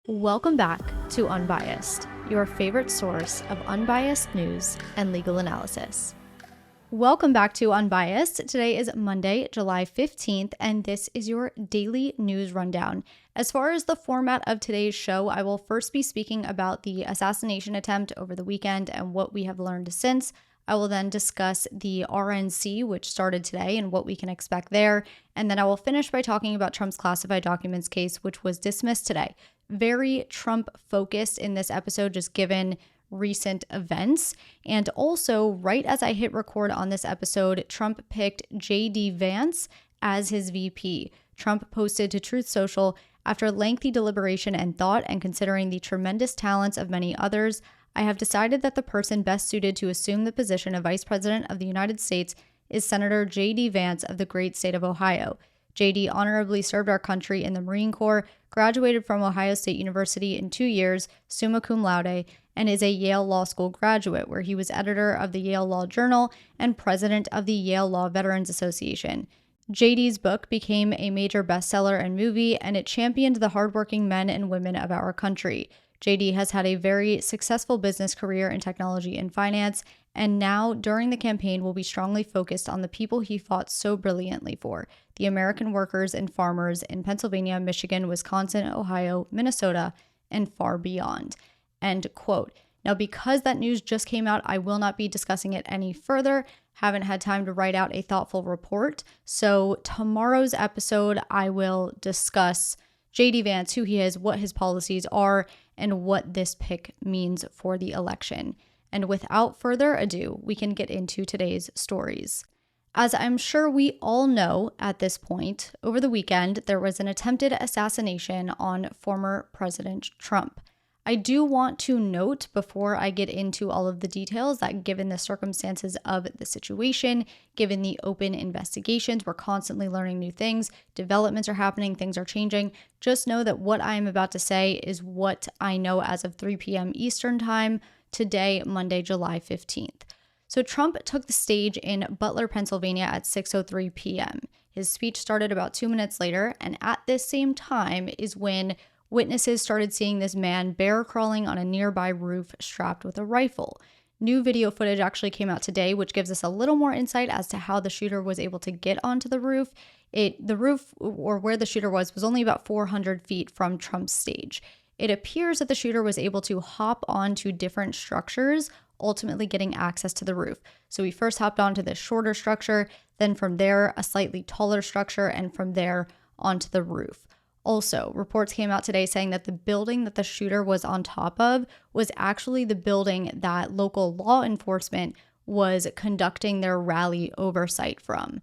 Welcome back to Unbiased, your favorite source of unbiased news and legal analysis. Welcome back to Unbiased. Today is Monday, July 15th, and this is your daily news rundown. As far as the format of today's show, I will first be speaking about the assassination attempt over the weekend and what we have learned since. I will then discuss the RNC, which started today, and what we can expect there. And then I will finish by talking about Trump's classified documents case, which was dismissed today. Very Trump-focused in this episode, just given recent events. And also, right as I hit record on this episode, Trump picked Vance as his VP. Trump posted to Truth Social, "After lengthy deliberation and thought, and considering the tremendous talents of many others, I have decided that the person best suited to assume the position of Vice President of the United States is Senator J.D. Vance of the great state of Ohio. J.D. honorably served our country in the Marine Corps, graduated from Ohio State University in 2 years, summa cum laude, and is a Yale Law School graduate, where he was editor of the Yale Law Journal and president of the Yale Law Veterans Association. JD's book became a major bestseller and movie, and it championed the hardworking men and women of our country. JD has had a very successful business career in technology and finance, and now, during the campaign, will be strongly focused on the people he fought so brilliantly for, the American workers and farmers in Pennsylvania, Michigan, Wisconsin, Ohio, Minnesota, and far beyond." End quote. Now, because that news just came out, I will not be discussing it any further. Haven't had time to write out a thoughtful report. So tomorrow's episode, I will discuss J.D. Vance, who he is, what his policies are, and what this pick means for the election. And without further ado, we can get into today's stories. As I'm sure we all know at this point, over the weekend, there was an attempted assassination on former President Trump. I do want to note before I get into all of the details that given the circumstances of the situation, given the open investigations, we're constantly learning new things, developments are happening, things are changing. Just know that what I'm about to say is what I know as of 3 p.m. Eastern Time today, Monday, July 15th. So Trump took the stage in Butler, Pennsylvania at 6:03 p.m. His speech started about 2 minutes later, and at this same time is when witnesses started seeing this man bear crawling on a nearby roof strapped with a rifle. New video footage actually came out today, which gives us a little more insight as to how the shooter was able to get onto the roof. The roof, or where the shooter was only about 400 feet from Trump's stage. It appears that the shooter was able to hop onto different structures, ultimately getting access to the roof. So he first hopped onto this shorter structure, then from there, a slightly taller structure, and from there onto the roof. Also, reports came out today saying that the building that the shooter was on top of was actually the building that local law enforcement was conducting their rally oversight from.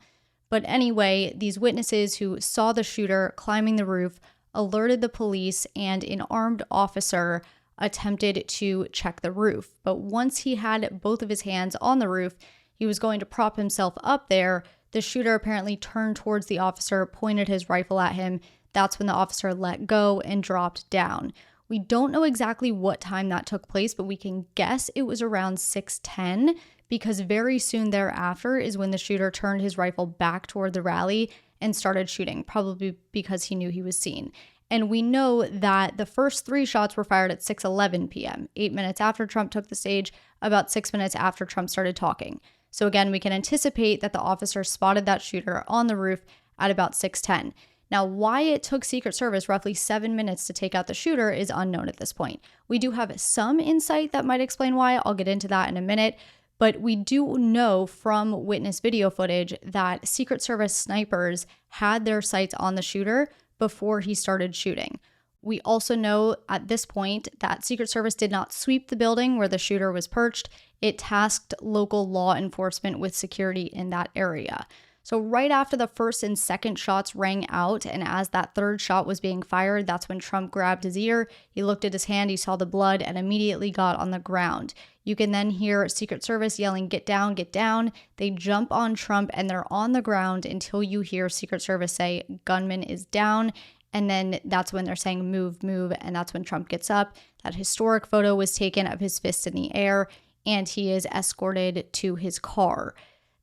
But anyway, these witnesses who saw the shooter climbing the roof alerted the police, and an armed officer attempted to check the roof. But once he had both of his hands on the roof, he was going to prop himself up there. The shooter apparently turned towards the officer, pointed his rifle at him. That's when the officer let go and dropped down. We don't know exactly what time that took place, but we can guess it was around 6:10, because very soon thereafter is when the shooter turned his rifle back toward the rally and started shooting, probably because he knew he was seen. And we know that the first 3 shots were fired at 6:11 p.m., 8 minutes after Trump took the stage, about 6 minutes after Trump started talking. So again, we can anticipate that the officer spotted that shooter on the roof at about 6:10. Now, why it took Secret Service roughly 7 minutes to take out the shooter is unknown at this point. We do have some insight that might explain why. I'll get into that in a minute. But we do know from witness video footage that Secret Service snipers had their sights on the shooter before he started shooting. We also know at this point that Secret Service did not sweep the building where the shooter was perched. It tasked local law enforcement with security in that area. So right after the first and second shots rang out, and as that third shot was being fired, that's when Trump grabbed his ear. He looked at his hand, he saw the blood, and immediately got on the ground. You can then hear Secret Service yelling, "Get down, get down." They jump on Trump, and they're on the ground until you hear Secret Service say, "Gunman is down." And then that's when they're saying, "Move, move." And that's when Trump gets up. That historic photo was taken of his fist in the air, and he is escorted to his car.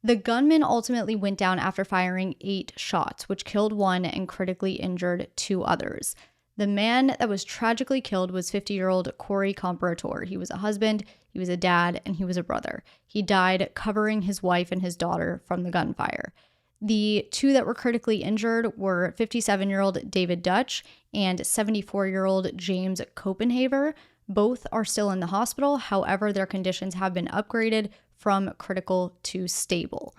The gunman ultimately went down after firing 8 shots, which killed 1 and critically injured 2 others. The man that was tragically killed was 50-year-old Corey Comparator. He was a husband, he was a dad, and he was a brother. He died covering his wife and his daughter from the gunfire. The two that were critically injured were 57-year-old David Dutch and 74-year-old James Copenhaver. Both are still in the hospital. However, their conditions have been upgraded from critical to stable.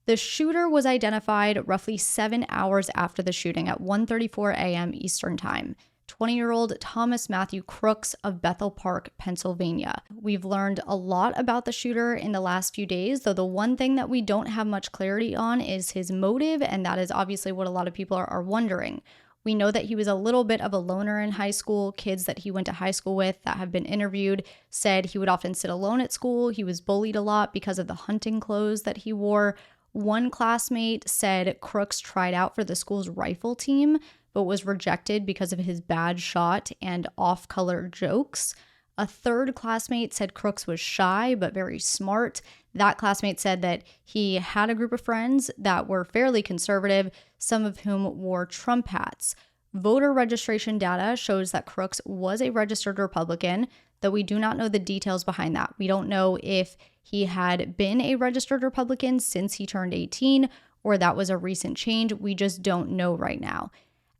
The shooter was identified roughly 7 hours after the shooting at 1:34 a.m. Eastern Time. 20-year-old Thomas Matthew Crooks of Bethel Park, Pennsylvania. We've learned a lot about the shooter in the last few days, though the one thing that we don't have much clarity on is his motive, and that is obviously what a lot of people are wondering. We know that he was a little bit of a loner in high school. Kids that he went to high school with that have been interviewed said he would often sit alone at school. He was bullied a lot because of the hunting clothes that he wore. One classmate said Crooks tried out for the school's rifle team, but was rejected because of his bad shot and off-color jokes. A third classmate said Crooks was shy, but very smart. That classmate said that he had a group of friends that were fairly conservative, some of whom wore Trump hats. Voter registration data shows that Crooks was a registered Republican, though we do not know the details behind that. We don't know if he had been a registered Republican since he turned 18, or that was a recent change. We just don't know right now.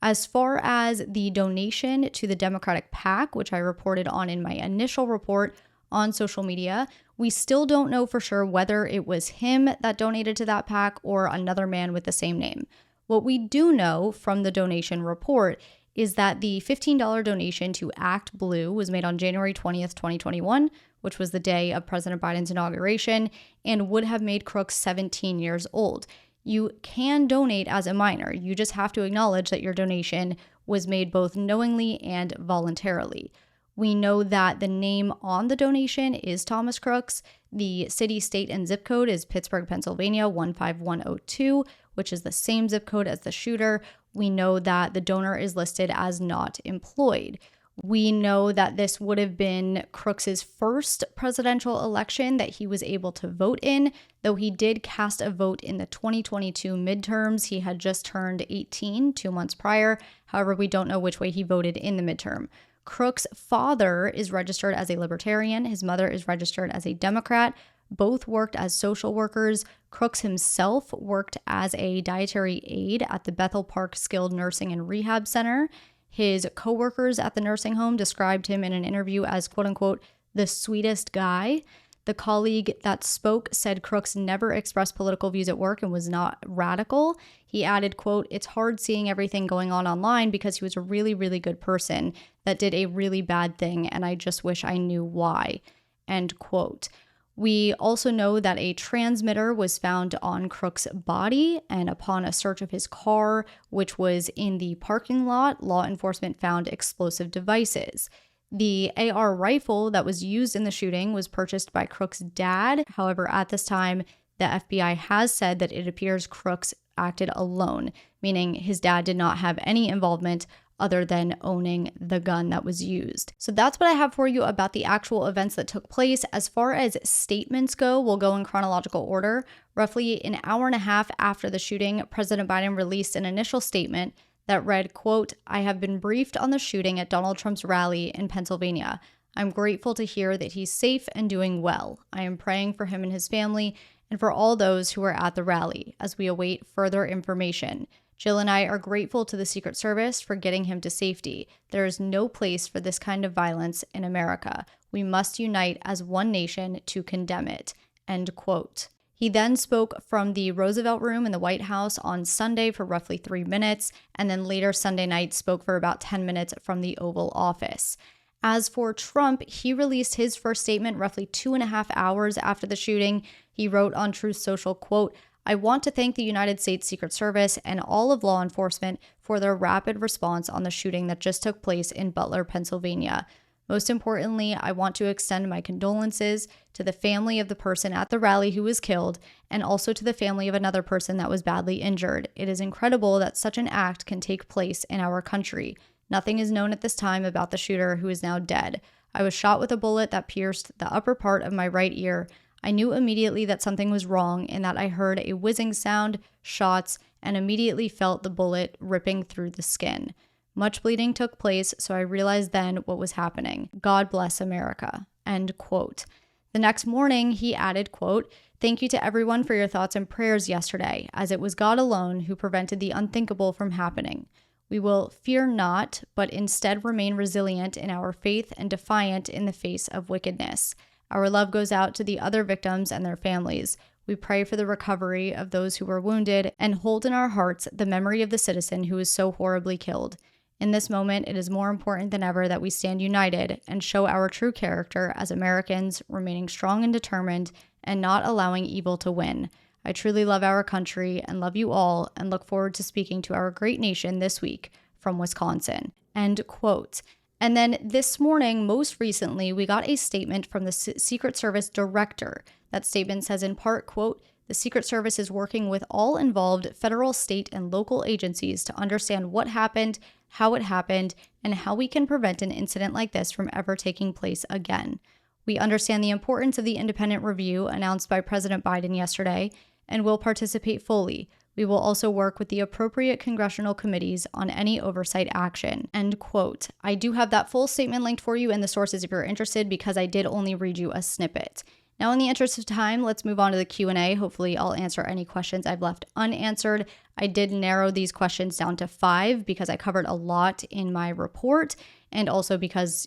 As far as the donation to the Democratic PAC, which I reported on in my initial report on social media, we still don't know for sure whether it was him that donated to that PAC or another man with the same name. What we do know from the donation report is that the $15 donation to Act Blue was made on January 20th, 2021, which was the day of President Biden's inauguration, and would have made Crooks 17 years old. You can donate as a minor. You just have to acknowledge that your donation was made both knowingly and voluntarily. We know that the name on the donation is Thomas Crooks. The city, state, and zip code is Pittsburgh, Pennsylvania, 15102, which is the same zip code as the shooter. We know that the donor is listed as not employed. We know that this would have been Crooks's first presidential election that he was able to vote in, though he did cast a vote in the 2022 midterms. He had just turned 18 2 months prior. However, we don't know which way he voted in the midterm. Crooks' father is registered as a libertarian. His mother is registered as a Democrat. Both worked as social workers. Crooks himself worked as a dietary aide at the Bethel Park Skilled Nursing and Rehab Center. His coworkers at the nursing home described him in an interview as, quote unquote, the sweetest guy. The colleague that spoke said Crooks never expressed political views at work and was not radical. He added, quote, it's hard seeing everything going on online because he was a really, really good person that did a really bad thing, and I just wish I knew why, end quote. We also know that a transmitter was found on Crooks' body, and upon a search of his car, which was in the parking lot, law enforcement found explosive devices. The AR rifle that was used in the shooting was purchased by Crooks' dad. However, at this time, the FBI has said that it appears Crooks acted alone, meaning his dad did not have any involvement other than owning the gun that was used. So that's what I have for you about the actual events that took place. As far as statements go, we'll go in chronological order. Roughly an hour and a half after the shooting, President Biden released an initial statement that read, quote, I have been briefed on the shooting at Donald Trump's rally in Pennsylvania. I'm grateful to hear that he's safe and doing well. I am praying for him and his family and for all those who were at the rally as we await further information. Jill and I are grateful to the Secret Service for getting him to safety. There is no place for this kind of violence in America. We must unite as one nation to condemn it, end quote. He then spoke from the Roosevelt Room in the White House on Sunday for roughly 3 minutes, and then later Sunday night spoke for about 10 minutes from the Oval Office. As for Trump, he released his first statement roughly 2.5 hours after the shooting. He wrote on Truth Social, quote, I want to thank the United States Secret Service and all of law enforcement for their rapid response on the shooting that just took place in Butler, Pennsylvania. Most importantly, I want to extend my condolences to the family of the person at the rally who was killed, and also to the family of another person that was badly injured. It is incredible that such an act can take place in our country. Nothing is known at this time about the shooter, who is now dead. I was shot with a bullet that pierced the upper part of my right ear. I knew immediately that something was wrong in that I heard a whizzing sound, shots, and immediately felt the bullet ripping through the skin. Much bleeding took place, so I realized then what was happening. God bless America." End quote. The next morning, he added, quote, "Thank you to everyone for your thoughts and prayers yesterday, as it was God alone who prevented the unthinkable from happening. We will fear not, but instead remain resilient in our faith and defiant in the face of wickedness. Our love goes out to the other victims and their families. We pray for the recovery of those who were wounded and hold in our hearts the memory of the citizen who was so horribly killed. In this moment, it is more important than ever that we stand united and show our true character as Americans, remaining strong and determined and not allowing evil to win. I truly love our country and love you all and look forward to speaking to our great nation this week from Wisconsin." End quote. And then this morning, most recently, we got a statement from the Secret Service director. That statement says in part, quote, "The Secret Service is working with all involved federal, state, and local agencies to understand what happened, how it happened, and how we can prevent an incident like this from ever taking place again. We understand the importance of the independent review announced by President Biden yesterday and will participate fully. We will also work with the appropriate congressional committees on any oversight action." End quote. I do have that full statement linked for you in the sources if you're interested, because I did only read you a snippet. Now, in the interest of time, let's move on to the Q&A. Hopefully, I'll answer any questions I've left unanswered. I did narrow these questions down to 5 because I covered a lot in my report, and also because,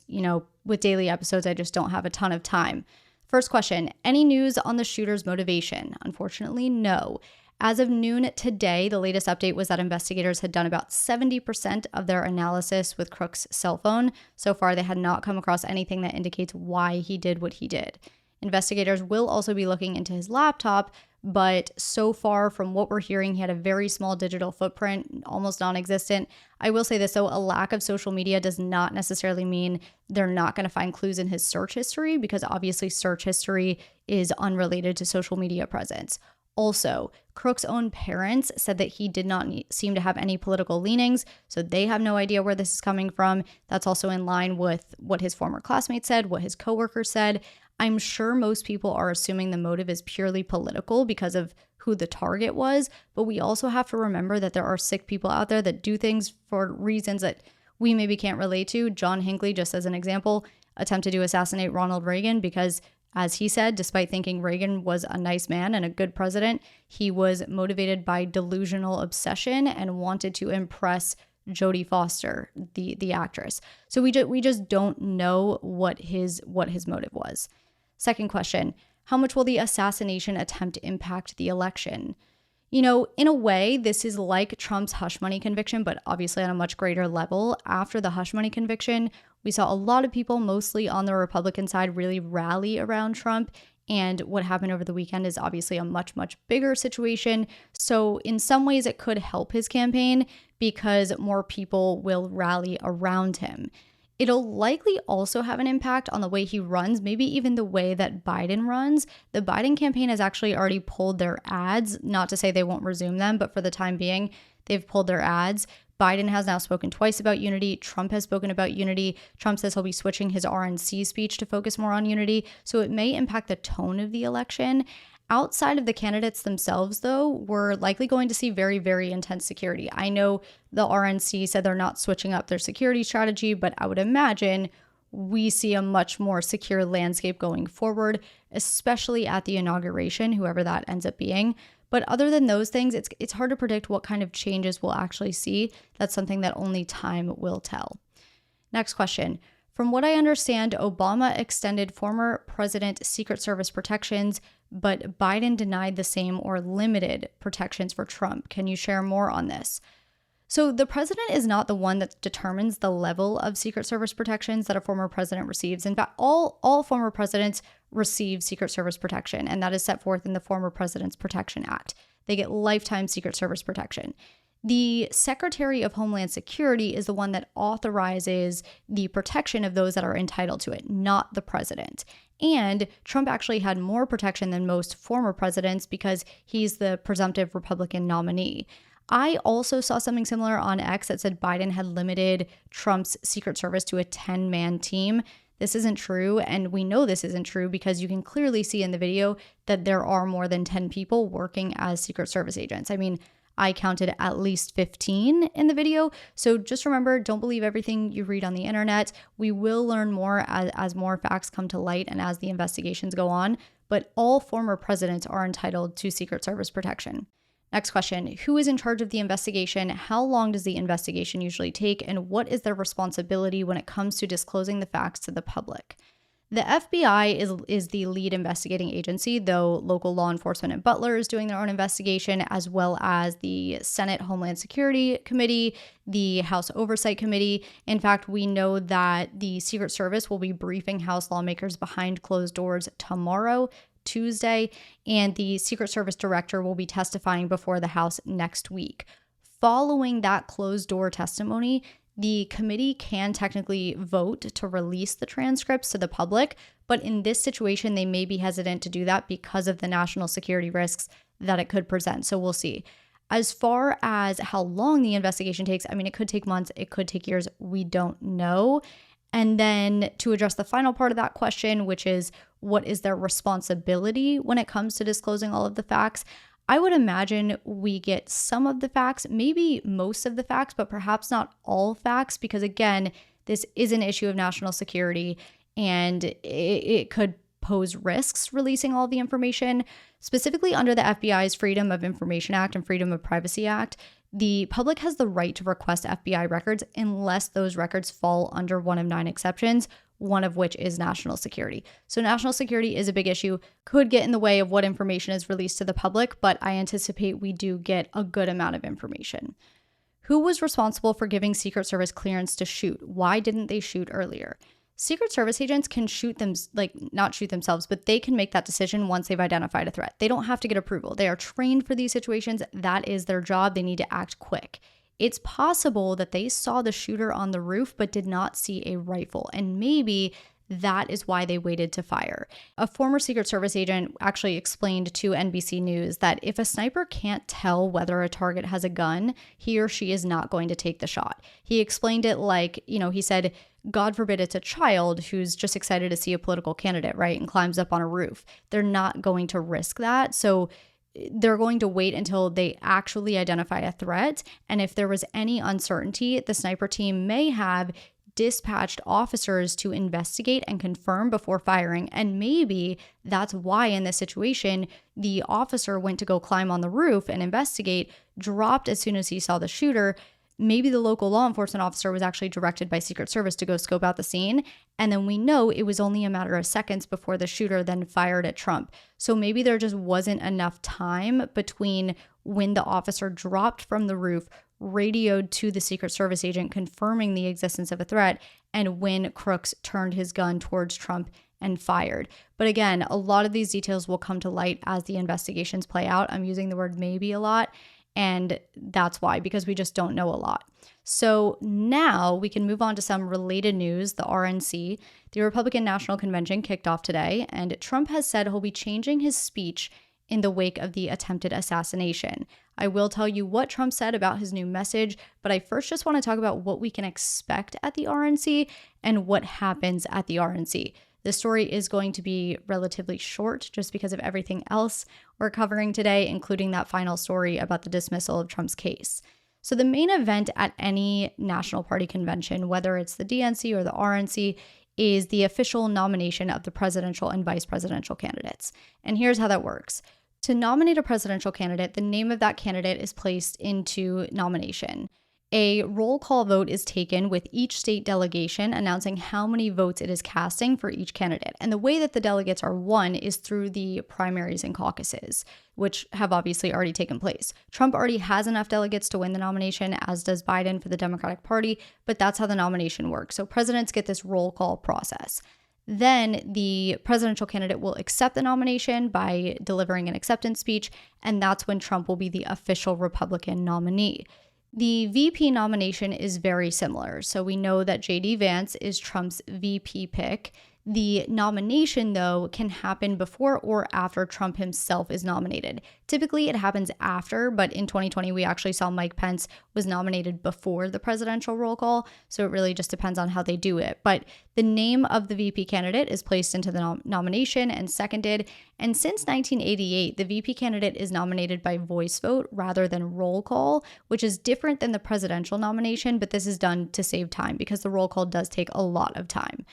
with daily episodes, I just don't have a ton of time. First question, any news on the shooter's motivation? Unfortunately, no. As of noon today, the latest update was that investigators had done about 70% of their analysis with Crook's cell phone. So far, they had not come across anything that indicates why he did what he did. Investigators will also be looking into his laptop, but so far from what we're hearing, he had a very small digital footprint, almost non-existent. I will say this though, a lack of social media does not necessarily mean they're not going to find clues in his search history, because obviously search history is unrelated to social media presence. Also, Crook's own parents said that he did not seem to have any political leanings, so they have no idea where this is coming from. That's also in line with what his former classmates said, what his coworkers said. I'm sure most people are assuming the motive is purely political because of who the target was, but we also have to remember that there are sick people out there that do things for reasons that we maybe can't relate to. John Hinckley, just as an example, attempted to assassinate Ronald Reagan because, as he said, despite thinking Reagan was a nice man and a good president, he was motivated by delusional obsession and wanted to impress Jodie Foster, the actress. So we just don't know what his motive was. Second question, how much will the assassination attempt impact the election? In a way, this is like Trump's hush money conviction, but obviously on a much greater level. After the hush money conviction, we saw a lot of people, mostly on the Republican side, really rally around Trump. And what happened over the weekend is obviously a much, much bigger situation. So in some ways, it could help his campaign because more people will rally around him. It'll likely also have an impact on the way he runs, maybe even the way that Biden runs. The Biden campaign has actually already pulled their ads, not to say they won't resume them, but for the time being, they've pulled their ads. Biden has now spoken twice about unity. Trump has spoken about unity. Trump says he'll be switching his RNC speech to focus more on unity. So it may impact the tone of the election. Outside of the candidates themselves, though, we're likely going to see very, very intense security. I know the RNC said they're not switching up their security strategy, but I would imagine we see a much more secure landscape going forward, especially at the inauguration, whoever that ends up being. But other than those things, it's hard to predict what kind of changes we'll actually see. That's something that only time will tell. Next question. From what I understand, Obama extended former President Secret Service protections, but Biden denied the same or limited protections for Trump. Can you share more on this? So the president is not the one that determines the level of Secret Service protections that a former president receives. In fact, all former presidents receive Secret Service protection, and that is set forth in the Former President's Protection Act. They get lifetime Secret Service protection. The Secretary of Homeland Security is the one that authorizes the protection of those that are entitled to it, not the president. And Trump actually had more protection than most former presidents because he's the presumptive Republican nominee. I also saw something similar on X that said Biden had limited Trump's Secret Service to a 10-man team. This isn't true, and we know this isn't true because you can clearly see in the video that there are more than 10 people working as Secret Service agents. I mean, I counted at least 15 in the video. So just remember, don't believe everything you read on the internet. We will learn more as more facts come to light and as the investigations go on. But all former presidents are entitled to Secret Service protection. Next question, who is in charge of the investigation? How long does the investigation usually take? And what is their responsibility when it comes to disclosing the facts to the public? The FBI is the lead investigating agency, though local law enforcement in Butler is doing their own investigation, as well as the Senate Homeland Security Committee, the House Oversight Committee. In fact, we know that the Secret Service will be briefing House lawmakers behind closed doors tomorrow, Tuesday, and the Secret Service director will be testifying before the House next week. Following that closed door testimony, the committee can technically vote to release the transcripts to the public, but in this situation, they may be hesitant to do that because of the national security risks that it could present. So we'll see. As far as how long the investigation takes, I mean, it could take months, it could take years, we don't know. And then to address the final part of that question, which is what is their responsibility when it comes to disclosing all of the facts? I would imagine we get some of the facts, maybe most of the facts, but perhaps not all facts, because again, this is an issue of national security and it could pose risks releasing all the information. Specifically under the FBI's Freedom of Information Act and Freedom of Privacy Act, the public has the right to request FBI records unless those records fall under one of 9 exceptions, one of which is national security. So national security is a big issue, could get in the way of what information is released to the public, but I anticipate we do get a good amount of information. Who was responsible for giving Secret Service clearance to shoot? Why didn't they shoot earlier? Secret Service agents can shoot them, not shoot themselves, but they can make that decision once they've identified a threat. They don't have to get approval. They are trained for these situations. That is their job. They need to act quick. It's possible that they saw the shooter on the roof but did not see a rifle, and maybe that is why they waited to fire. A former Secret Service agent actually explained to NBC News that if a sniper can't tell whether a target has a gun, he or she is not going to take the shot. He explained it like, he said, God forbid it's a child who's just excited to see a political candidate, right, and climbs up on a roof. They're not going to risk that. So they're going to wait until they actually identify a threat. And if there was any uncertainty, the sniper team may have dispatched officers to investigate and confirm before firing. And maybe that's why in this situation, the officer went to go climb on the roof and investigate, dropped as soon as he saw the shooter. Maybe the local law enforcement officer was actually directed by Secret Service to go scope out the scene. And then we know it was only a matter of seconds before the shooter then fired at Trump. So maybe there just wasn't enough time between when the officer dropped from the roof, radioed to the Secret Service agent confirming the existence of a threat, and when Crooks turned his gun towards Trump and fired. But again, a lot of these details will come to light as the investigations play out. I'm using the word maybe a lot. And that's why, because we just don't know a lot. So now we can move on to some related news. The RNC, the Republican National Convention, kicked off today, and Trump has said he'll be changing his speech in the wake of the attempted assassination. I will tell you what Trump said about his new message, but I first just want to talk about what we can expect at the RNC and what happens at the RNC. The story is going to be relatively short just because of everything else we're covering today, including that final story about the dismissal of Trump's case. So the main event at any national party convention, whether it's the DNC or the RNC, is the official nomination of the presidential and vice presidential candidates. And here's how that works. To nominate a presidential candidate, the name of that candidate is placed into nomination. A roll call vote is taken with each state delegation announcing how many votes it is casting for each candidate. And the way that the delegates are won is through the primaries and caucuses, which have obviously already taken place. Trump already has enough delegates to win the nomination, as does Biden for the Democratic Party, but that's how the nomination works. So presidents get this roll call process. Then the presidential candidate will accept the nomination by delivering an acceptance speech, and that's when Trump will be the official Republican nominee. The VP nomination is very similar. So we know that J.D. Vance is Trump's VP pick. The nomination, though, can happen before or after Trump himself is nominated. Typically, it happens after, but in 2020, we actually saw Mike Pence was nominated before the presidential roll call, so it really just depends on how they do it. But the name of the VP candidate is placed into the nomination and seconded, and since 1988, the VP candidate is nominated by voice vote rather than roll call, which is different than the presidential nomination, but this is done to save time because the roll call does take a lot of time.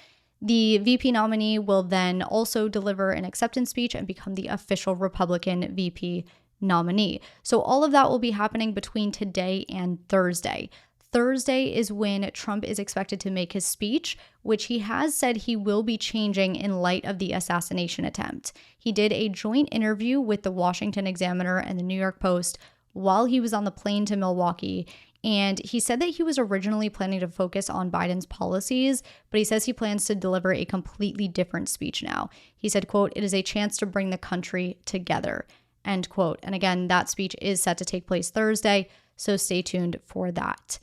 The VP nominee will then also deliver an acceptance speech and become the official Republican VP nominee. So all of that will be happening between today and Thursday. Thursday is when Trump is expected to make his speech, which he has said he will be changing in light of the assassination attempt. He did a joint interview with the Washington Examiner and the New York Post while he was on the plane to Milwaukee, and he said that he was originally planning to focus on Biden's policies, but he says he plans to deliver a completely different speech now. He said, quote, "It is a chance to bring the country together," end quote. And again, that speech is set to take place Thursday, so stay tuned for that.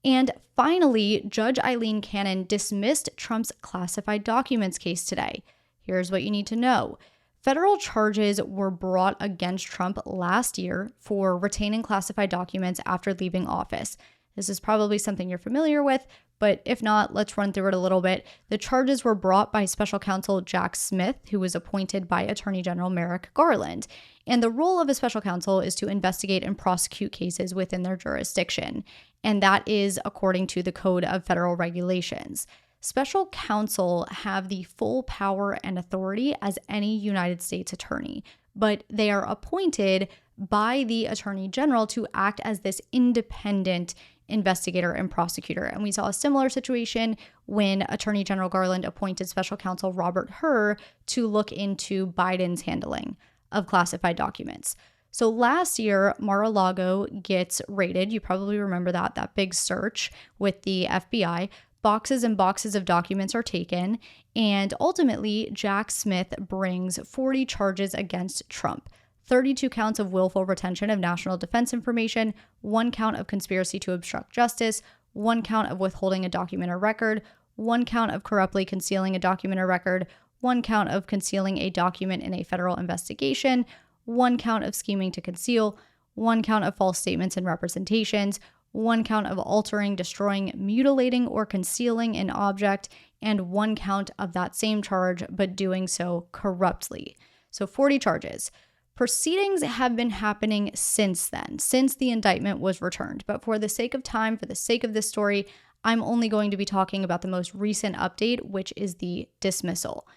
And finally, Judge Eileen Cannon dismissed Trump's classified documents case today. Here's what you need to know. Federal charges were brought against Trump last year for retaining classified documents after leaving office. This is probably something you're familiar with, but if not, let's run through it a little bit. The charges were brought by special counsel Jack Smith, who was appointed by Attorney General Merrick Garland. And the role of a special counsel is to investigate and prosecute cases within their jurisdiction. And that is according to the Code of Federal Regulations. Special counsel have the full power and authority as any United States attorney, but they are appointed by the Attorney General to act as this independent investigator and prosecutor. And we saw a similar situation when Attorney General Garland appointed special counsel Robert Hur to look into Biden's handling of classified documents. So last year, Mar-a-Lago gets raided. You probably remember that big search with the FBI. Boxes and boxes of documents are taken, and ultimately, Jack Smith brings 40 charges against Trump. 32 counts of willful retention of national defense information, 1 count of conspiracy to obstruct justice, 1 count of withholding a document or record, 1 count of corruptly concealing a document or record, 1 count of concealing a document in a federal investigation, 1 count of scheming to conceal, 1 count of false statements and representations, 1 count of altering, destroying, mutilating, or concealing an object, and 1 count of that same charge, but doing so corruptly. So 40 charges. Proceedings have been happening since then, since the indictment was returned. But for the sake of time, for the sake of this story, I'm only going to be talking about the most recent update, which is the dismissal.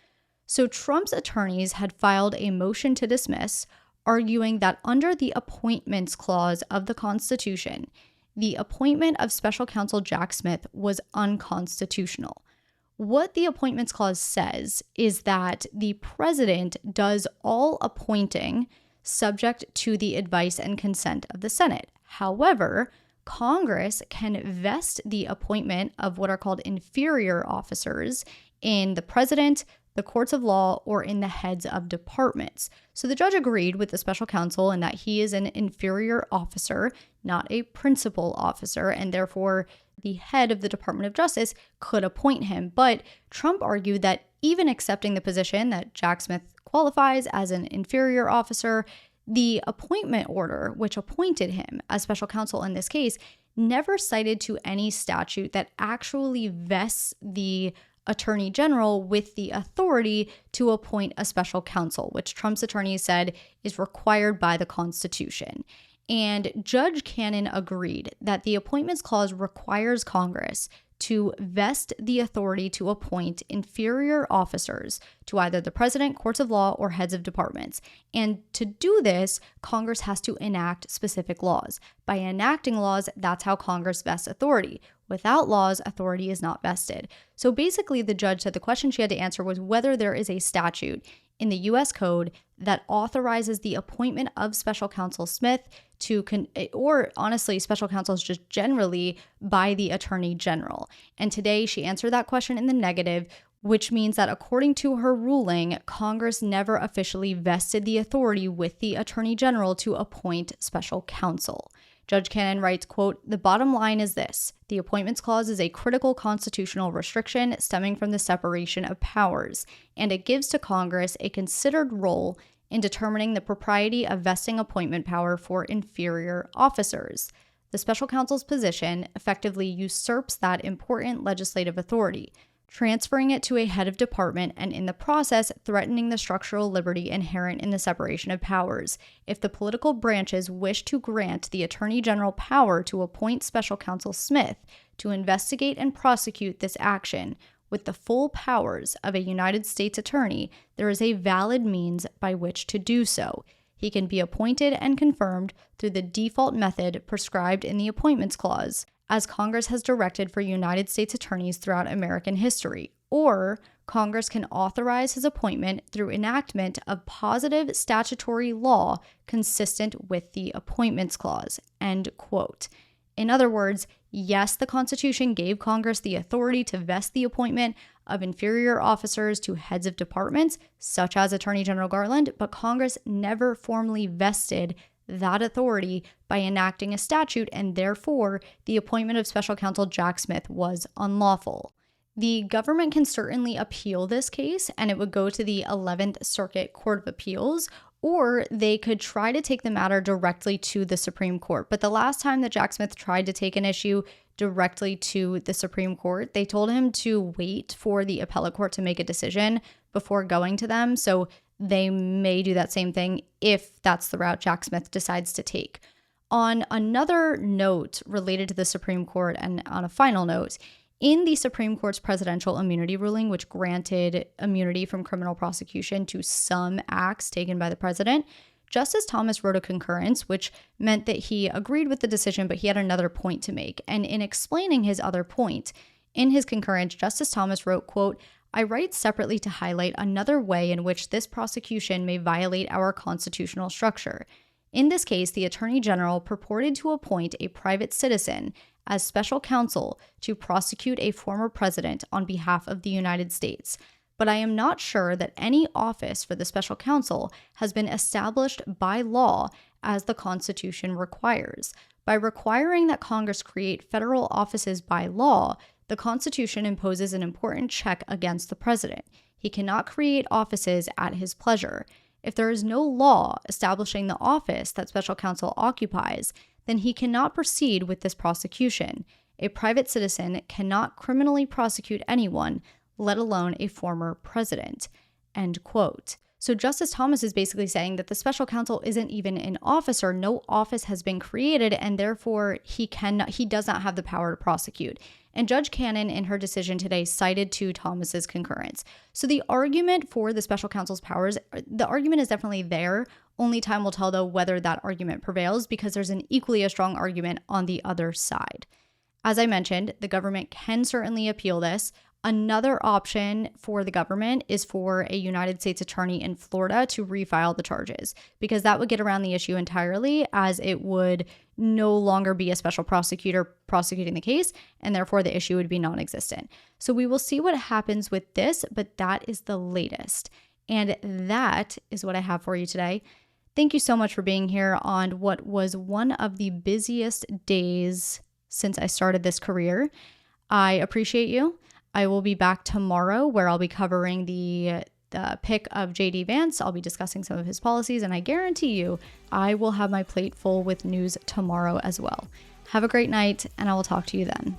So Trump's attorneys had filed a motion to dismiss, arguing that under the Appointments Clause of the Constitution, the appointment of special counsel Jack Smith was unconstitutional. What the Appointments Clause says is that the president does all appointing subject to the advice and consent of the Senate. However, Congress can vest the appointment of what are called inferior officers in the president, the courts of law, or in the heads of departments. So the judge agreed with the special counsel in that he is an inferior officer, not a principal officer, and therefore the head of the Department of Justice could appoint him. But Trump argued that even accepting the position that Jack Smith qualifies as an inferior officer, the appointment order, which appointed him as special counsel in this case, never cited to any statute that actually vests the Attorney General with the authority to appoint a special counsel, which Trump's attorneys said is required by the Constitution. And Judge Cannon agreed that the Appointments Clause requires Congress to vest the authority to appoint inferior officers to either the president, courts of law, or heads of departments. And to do this, Congress has to enact specific laws. By enacting laws, that's how Congress vests authority. Without laws, authority is not vested. So basically, the judge said the question she had to answer was whether there is a statute in the U.S. Code that authorizes the appointment of special counsel Smith or honestly, special counsels just generally by the Attorney General. And today she answered that question in the negative, which means that according to her ruling, Congress never officially vested the authority with the Attorney General to appoint special counsel. Judge Cannon writes, quote, "The bottom line is this. The Appointments Clause is a critical constitutional restriction stemming from the separation of powers, and it gives to Congress a considered role in determining the propriety of vesting appointment power for inferior officers. The special counsel's position effectively usurps that important legislative authority, transferring it to a head of department and in the process threatening the structural liberty inherent in the separation of powers. If the political branches wish to grant the Attorney General power to appoint Special Counsel Smith to investigate and prosecute this action with the full powers of a United States attorney, there is a valid means by which to do so. He can be appointed and confirmed through the default method prescribed in the Appointments Clause, as Congress has directed for United States attorneys throughout American history, or Congress can authorize his appointment through enactment of positive statutory law consistent with the Appointments Clause," end quote. In other words, yes, the Constitution gave Congress the authority to vest the appointment of inferior officers to heads of departments, such as Attorney General Garland, but Congress never formally vested that authority by enacting a statute, and therefore the appointment of Special Counsel Jack Smith was unlawful. The government can certainly appeal this case, and it would go to the 11th Circuit Court of Appeals, or they could try to take the matter directly to the Supreme Court. But the last time that Jack Smith tried to take an issue directly to the Supreme Court, they told him to wait for the appellate court to make a decision before going to them. So they may do that same thing if that's the route Jack Smith decides to take. On another note related to the Supreme Court, and on a final note, in the Supreme Court's presidential immunity ruling, which granted immunity from criminal prosecution to some acts taken by the president, Justice Thomas wrote a concurrence, which meant that he agreed with the decision, but he had another point to make. And in explaining his other point, in his concurrence, Justice Thomas wrote, quote, "I write separately to highlight another way in which this prosecution may violate our constitutional structure. In this case, the Attorney General purported to appoint a private citizen as special counsel to prosecute a former president on behalf of the United States. But I am not sure that any office for the special counsel has been established by law as the Constitution requires. By requiring that Congress create federal offices by law, the Constitution imposes an important check against the president. He cannot create offices at his pleasure. If there is no law establishing the office that special counsel occupies, then he cannot proceed with this prosecution. A private citizen cannot criminally prosecute anyone, let alone a former president," end quote. So Justice Thomas is basically saying that the special counsel isn't even an officer. No office has been created, and therefore he does not have the power to prosecute. And Judge Cannon, in her decision today, cited to Thomas's concurrence. So the argument for the special counsel's powers, the argument is definitely there. Only time will tell, though, whether that argument prevails, because there's an equally as strong argument on the other side. As I mentioned, the government can certainly appeal this. Another option for the government is for a United States attorney in Florida to refile the charges, because that would get around the issue entirely, as it would no longer be a special prosecutor prosecuting the case, and therefore the issue would be non-existent. So we will see what happens with this, but that is the latest. And that is what I have for you today. Thank you so much for being here on what was one of the busiest days since I started this career. I appreciate you. I will be back tomorrow, where I'll be covering the pick of J.D. Vance. I'll be discussing some of his policies, and I guarantee you I will have my plate full with news tomorrow as well. Have a great night, and I will talk to you then.